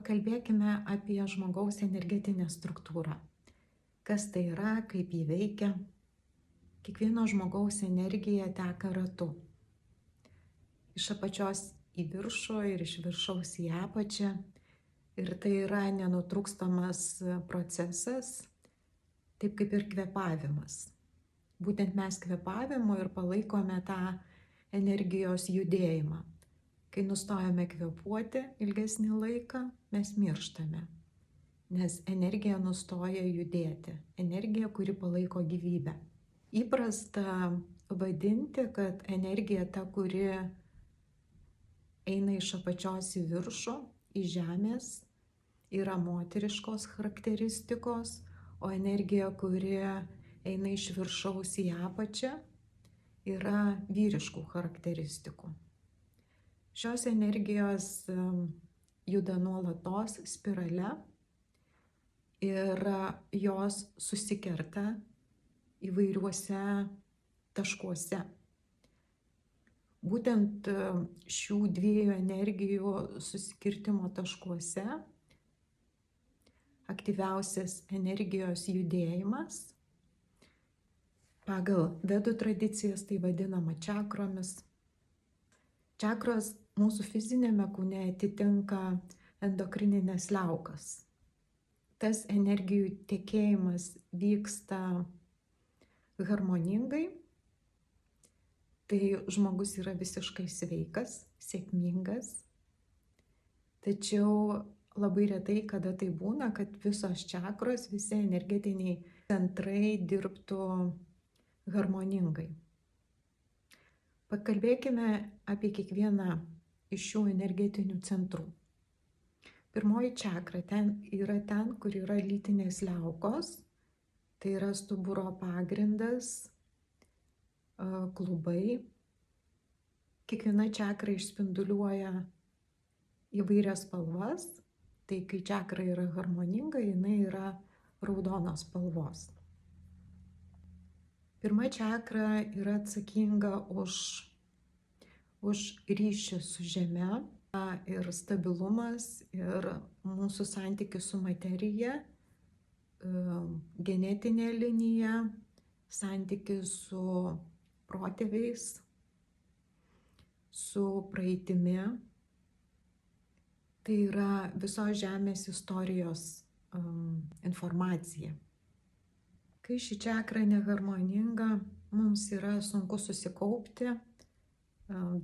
pakalbėkime apie žmogaus energetinę struktūrą. Kas tai yra, kaip jį veikia. Kiekvieno žmogaus energija teka ratu. Iš apačios į viršų ir iš viršaus į apačią. Ir tai yra nenutrūkstamas procesas, taip kaip ir kvėpavimas. Būtent mes kvėpavimu ir palaikome tą energijos judėjimą. Kai nustojame kvėpuoti ilgesnį laiką, mes mirštame, nes energija nustoja judėti. Energija, kuri palaiko gyvybę. Įprasta vadinti, kad energija ta, kuri eina iš apačios į viršų, į žemės, yra moteriškos charakteristikos, o energija, kuri eina iš viršaus į apačią, yra vyriškų charakteristikų. Šios energijos juda nuolatos spirale ir jos susikerta įvairiuose taškuose. Būtent šių dviejų energijų susikirtimo taškuose aktyviausias energijos judėjimas. Pagal vedų tradicijas tai vadinama čakromis. Čakros mūsų fizinėme kūne atitinka endokrininės liaukas. Tas energijų tekėjimas vyksta harmoningai, tai žmogus yra visiškai sveikas, sėkmingas. Tačiau labai retai, kada tai būna, kad visos čakros, visi energetiniai centrai dirbtų harmoningai. Pakalbėkime apie kiekvieną iš šių energetinių centrų. Pirmoji čakra yra ten, kur yra lytinės liaukos, tai yra stuburo pagrindas, klubai. Kiekviena čakra išspinduliuoja įvairias spalvas, tai kai čakra yra harmoninga, jinai yra raudonos spalvos. Pirma čakra yra atsakinga už ryšį su žeme ir stabilumas ir mūsų santykis su materija, genetinė linija, santykis su protėviais, su praeitimi. Tai yra visos žemės istorijos informacija. Kai ši čakra neharmoninga, mums yra sunku susikaupti,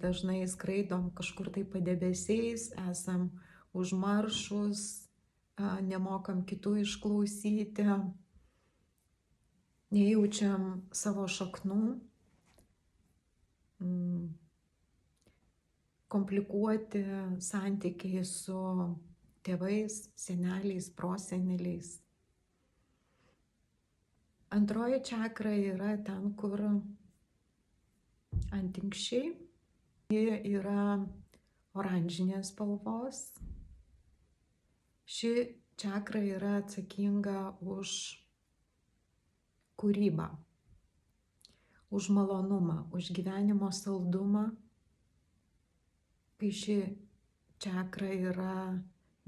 dažnai skraidom kažkur tai padebesiais, esam užmaršus, nemokam kitų išklausyti, nejaučiam savo šaknų, komplikuoti santykiai su tėvais, seneliais, proseneliais. Antroji čakra yra ten, kur antinksčiai. Ji yra oranžinės spalvos. Ši čakra yra atsakinga už kūrybą, už malonumą, už gyvenimo saldumą. Kai ši čakra yra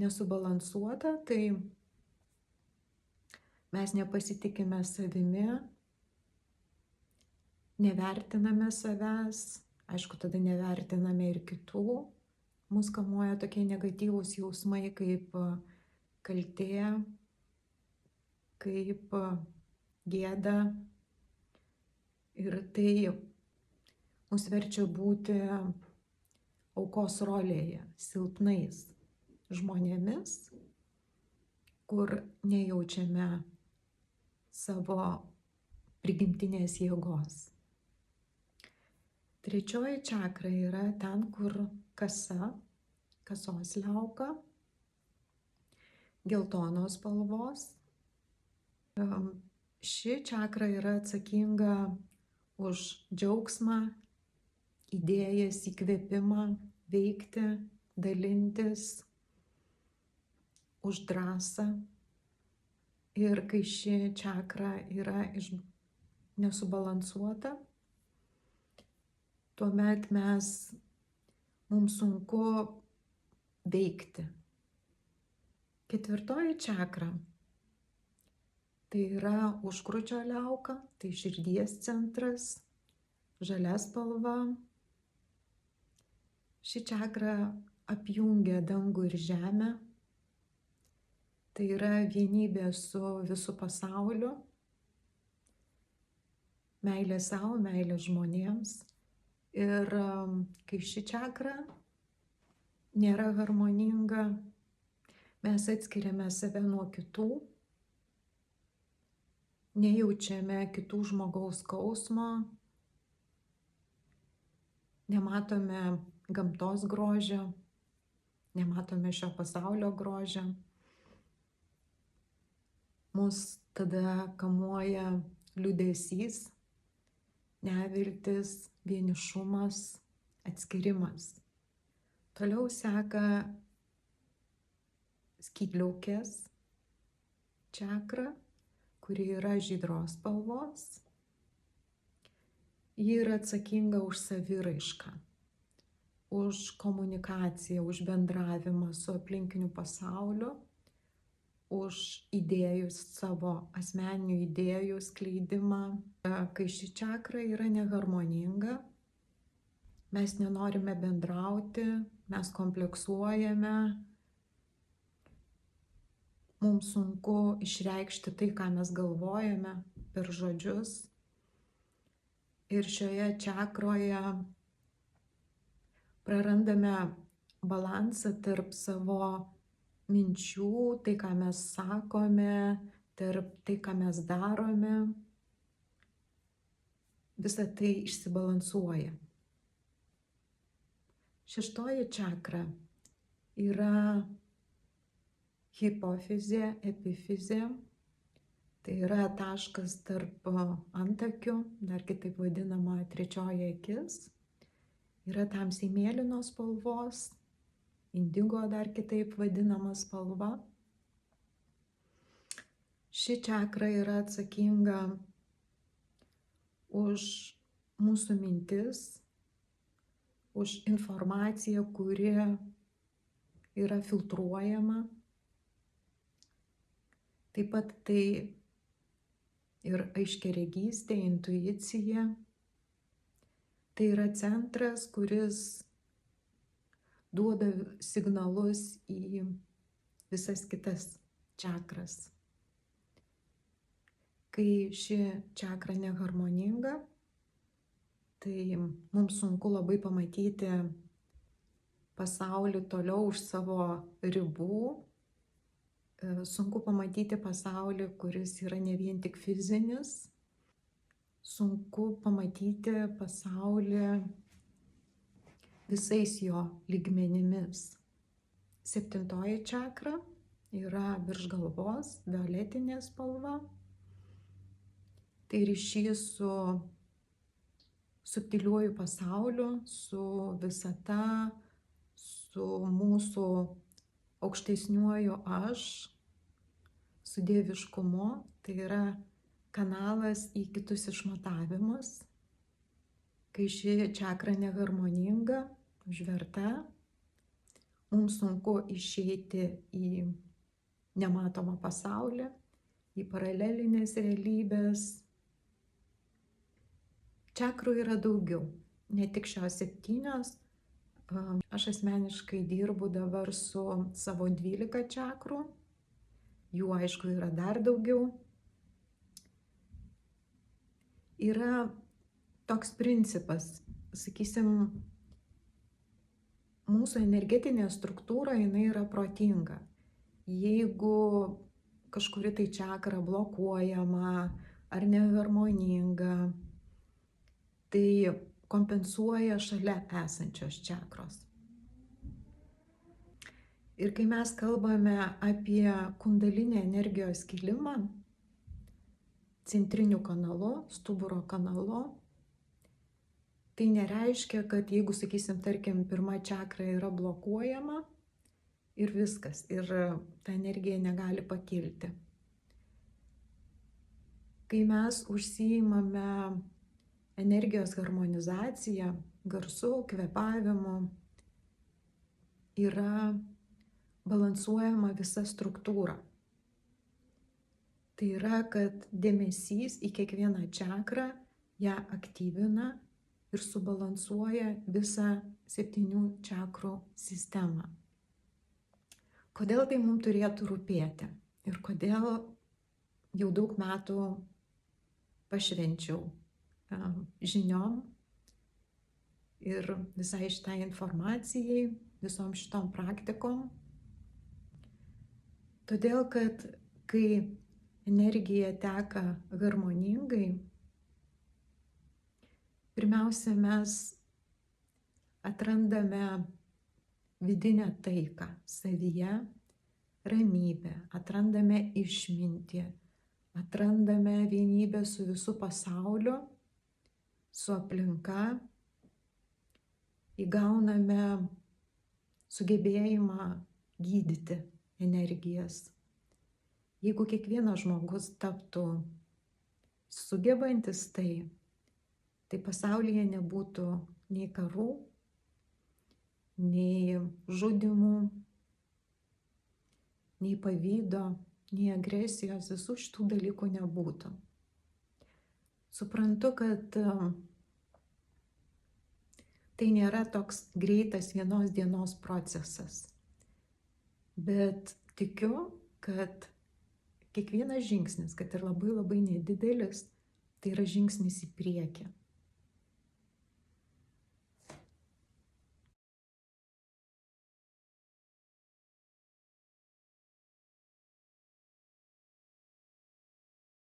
nesubalansuota, tai mes nepasitikime savimi, nevertiname savęs, aišku, tada nevertiname ir kitų. Mus kamuoja tokie negatyvūs jausmai kaip kaltė, kaip gėda. Ir tai mus verčia būti aukos rolėje, silpnais žmonėmis, kur nejaučiame savo prigimtinės jėgos. Trečioji čakra yra ten, kur kasos liauka, geltonos spalvos. Ši čakra yra atsakinga už džiaugsmą, idėjas, įkvėpimą, veikti, dalintis, už drąsą. Ir kai ši čakra yra nesubalansuota, tuomet mums sunku veikti. Ketvirtoji čakra tai yra užkrūčio liauka, tai širdies centras, žalia spalva. Ši čakra apjungia dangų ir žemę. Tai yra vienybė su visu pasauliu, meilė savo, meilė žmonėms. Ir kai ši čakra nėra harmoninga, mes atskiriame save nuo kitų, nejaučiame kitų žmogaus skausmo, nematome gamtos grožio, nematome šio pasaulio grožio. Mus tada kamuoja liūdesys, neviltis, vienišumas, atskyrimas. Toliau seka skydliaukės čakra, kuri yra žydros spalvos. Ji yra atsakinga už saviraišką, už komunikaciją, už bendravimą su aplinkiniu pasauliu, už idėjų, savo asmeninių idėjų skleidimą. Kai ši čakra yra neharmoninga, mes nenorime bendrauti, mes kompleksuojame, mums sunku išreikšti tai, ką mes galvojame per žodžius. Ir šioje čakroje prarandame balansą tarp savo minčių, tai, ką mes sakome, tarp tai, ką mes darome. Visa tai išsibalansuoja. Šeštoji čakra yra hipofizė, epifizė. Tai yra taškas tarp antakių, dar kitaip vadinama trečioji akis. Yra tamsiai mėlynos spalvos, indigo dar kitaip vadinama spalva. Ši čakra yra atsakinga už mūsų mintis, už informaciją, kuri yra filtruojama. Taip pat tai ir aiškiaregystė, intuicija. Tai yra centras, kuris duoda signalus į visas kitas čakras. Kai ši čakra neharmoninga, tai mums sunku labai pamatyti pasaulį toliau už savo ribų. Sunku pamatyti pasaulį, kuris yra ne vien tik fizinis. Sunku pamatyti pasaulį visais jo lygmenimis. Septintoji čakra yra virš galvos, violetinė spalva. Tai ryšys su subtiliuoju pasauliu, su visata, su mūsų aukštesniuoju aš, su dieviškumu. Tai yra kanalas į kitus išmatavimus. Kai ši čakra neharmoninga, užverta, mums sunku išeiti į nematomą pasaulį, į paralelinės realybės. Čakrų yra daugiau, ne tik šios 7. Aš asmeniškai dirbu dabar su savo 12 čakrų. Jų, aišku, yra dar daugiau. Yra toks principas, sakysim, mūsų energetinė struktūra, jinai yra protinga. Jeigu kažkuri tai čakra blokuojama ar neharmoninga, tai kompensuoja šalia esančios čakros. Ir kai mes kalbame apie kundalinį energijos kilimą, centriniu kanalu, stuburo kanalu, tai nereiškia, kad jeigu, sakysim, tarkim, pirma čakra yra blokuojama ir viskas, ir ta energija negali pakilti. Kai mes užsiimame energijos harmonizacija, garsu, kvėpavimu, yra balansuojama visa struktūra. Tai yra, kad dėmesys į kiekvieną čakrą ją aktyvina ir subalansuoja visą 7 čakrų sistemą. Kodėl tai mums turėtų rūpėti ir kodėl jau daug metų pašvenčiau žiniom ir visai šitai informacijai, visom šitom praktikom. Todėl, kad kai energija teka harmoningai, pirmiausia, mes atrandame vidinę taiką savyje, ramybę, atrandame išmintį, atrandame vienybę su visu pasauliu, su aplinka, įgauname sugebėjimą gydyti energijas. Jeigu kiekvienas žmogus taptų sugebantis tai pasaulyje nebūtų nei karų, nei žudimų, nei pavydo, nei agresijos, visų šitų dalykų nebūtų. Suprantu, kad tai nėra toks greitas vienos dienos procesas, bet tikiu, kad kiekvienas žingsnis, kad ir labai nedidelis, tai yra žingsnis į priekį.